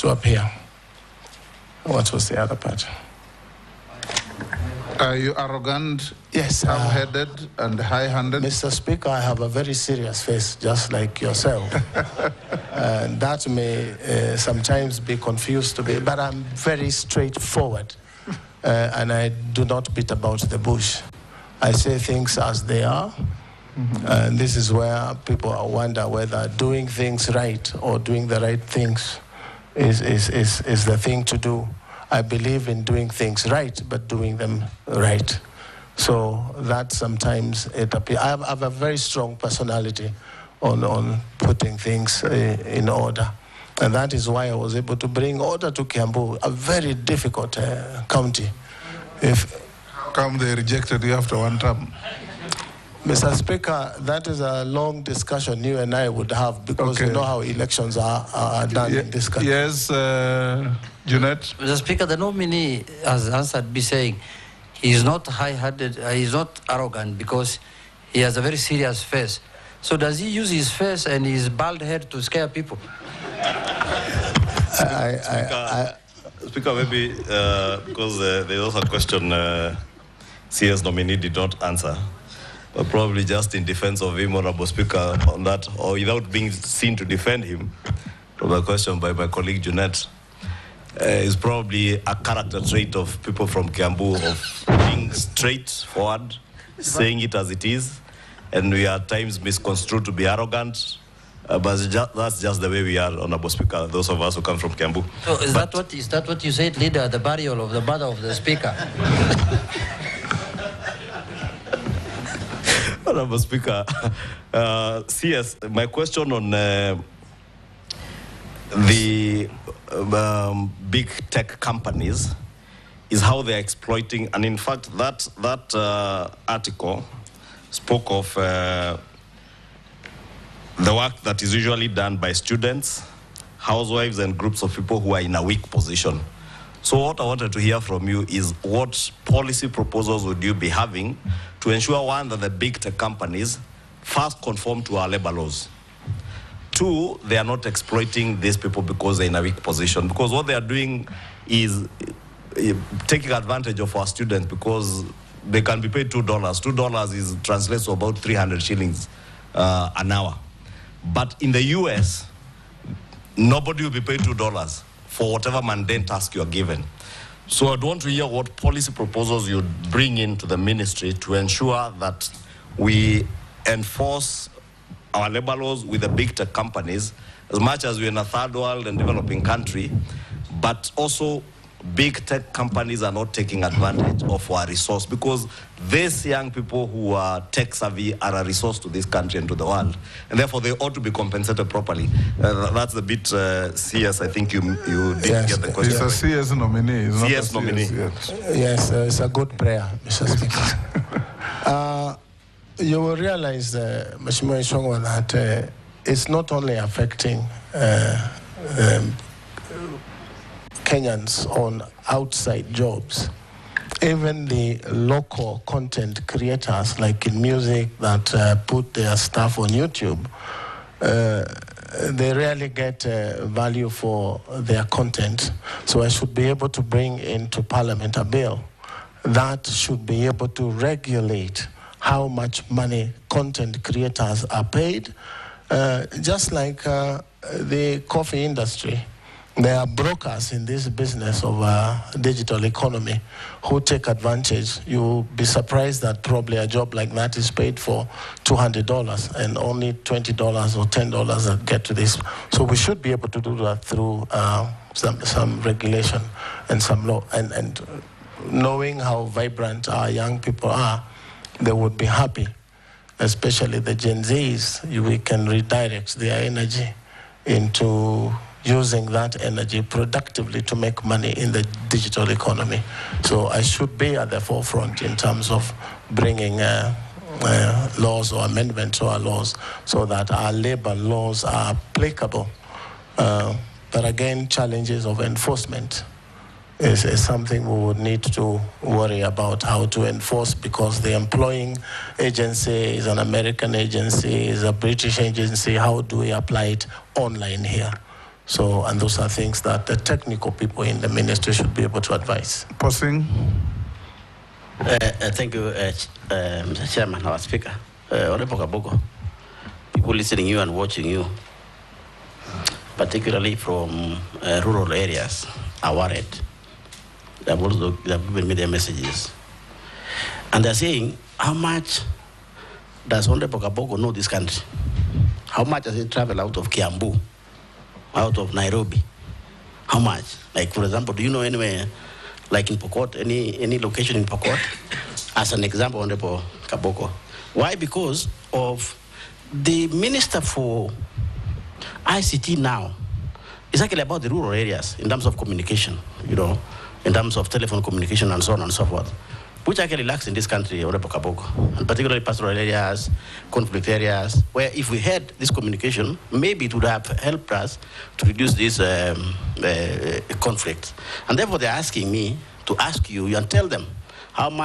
to appear. What was the other part? Are you arrogant, yes, high-headed, and high-handed? Mr. Speaker, I have a very serious face, just like yourself. And that may sometimes be confused to me, but I'm very straightforward. And I do not beat about the bush. I say things as they are. And this is where people wonder whether doing things right or doing the right things is the thing to do. I believe in doing things right, but doing them right. So that sometimes it appears. I have a very strong personality on putting things in order. And that is why I was able to bring order to Kiambu, a very difficult county. How come they rejected you after one term? Mr. Speaker, that is a long discussion you and I would have, because you know how elections are done in this country. Yes, Junet? Mr. Speaker, the nominee has answered by saying he is not high-headed, he is not arrogant, because he has a very serious face. So does he use his face and his bald head to scare people? Speaker, maybe because there's also a question CS nominee did not answer. But probably just in defense of him, Honorable Speaker, on that, or without being seen to defend him, from a question by my colleague Junet, is probably a character trait of people from Kiambu, of being straightforward, saying it as it is, and we are at times misconstrued to be arrogant, but that's just the way we are, Honorable Speaker, those of us who come from Kiambu. So is that what you said, Leader, at the burial of the mother of the Speaker? Honorable Speaker, CS, my question on the big tech companies is how they're exploiting, and in fact, that article spoke of the work that is usually done by students, housewives, and groups of people who are in a weak position. So what I wanted to hear from you is what policy proposals would you be having to ensure, one, that the big tech companies first conform to our labor laws. Two, they are not exploiting these people because they're in a weak position. Because what they are doing is taking advantage of our students because they can be paid $2. $2 translates to about 300 shillings an hour. But in the US, nobody will be paid $2 for whatever mundane task you are given. So I'd want to hear what policy proposals you'd bring into the ministry to ensure that we enforce our labor laws with the big tech companies, as much as we're in a third world and developing country, but also big tech companies are not taking advantage of our resource, because these young people who are tech savvy are a resource to this country and to the world, and therefore they ought to be compensated properly. That's the bit CS, I think you didn't get the question. It's a CS nominee. CS nominee. Yes, it's a good prayer, Mr. Speaker. You will realize, Mheshimiwa Ishongwa, that it's not only affecting Kenyans on outside jobs. Even the local content creators, like in music, that put their stuff on YouTube, they rarely get value for their content. So I should be able to bring into Parliament a bill that should be able to regulate how much money content creators are paid, just like the coffee industry. There are brokers in this business of digital economy who take advantage. You'll be surprised that probably a job like that is paid for $200 and only $20 or $10 that get to this. So we should be able to do that through some regulation and some law. And knowing how vibrant our young people are, they would be happy, especially the Gen Zs. We can redirect their energy into using that energy productively to make money in the digital economy. So I should be at the forefront in terms of bringing laws or amendments to our laws so that our labor laws are applicable. But again, challenges of enforcement is something we would need to worry about how to enforce, because the employing agency is an American agency, is a British agency. How do we apply it online here? So, and those are things that the technical people in the ministry should be able to advise. Pausing. Thank you, Mr. Chairman, our Speaker. Honorable Kabogo, people listening you and watching you, particularly from rural areas, are worried. They have given me their messages. And they're saying, how much does Honorable Kabogo know this country? How much does he travel out of Kiambu, out of Nairobi? How much? Like, for example, do you know anywhere, like in Pokot, any location in Pokot? As an example, Honorable Kabogo. Why? Because of the Minister for ICT now is actually about the rural areas in terms of communication, you know, in terms of telephone communication and so on and so forth, which actually lacks in this country, Honorable Kabogo, and particularly pastoral areas, conflict areas, where if we had this communication, maybe it would have helped us to reduce this conflict. And therefore, they're asking me to ask you and tell them how much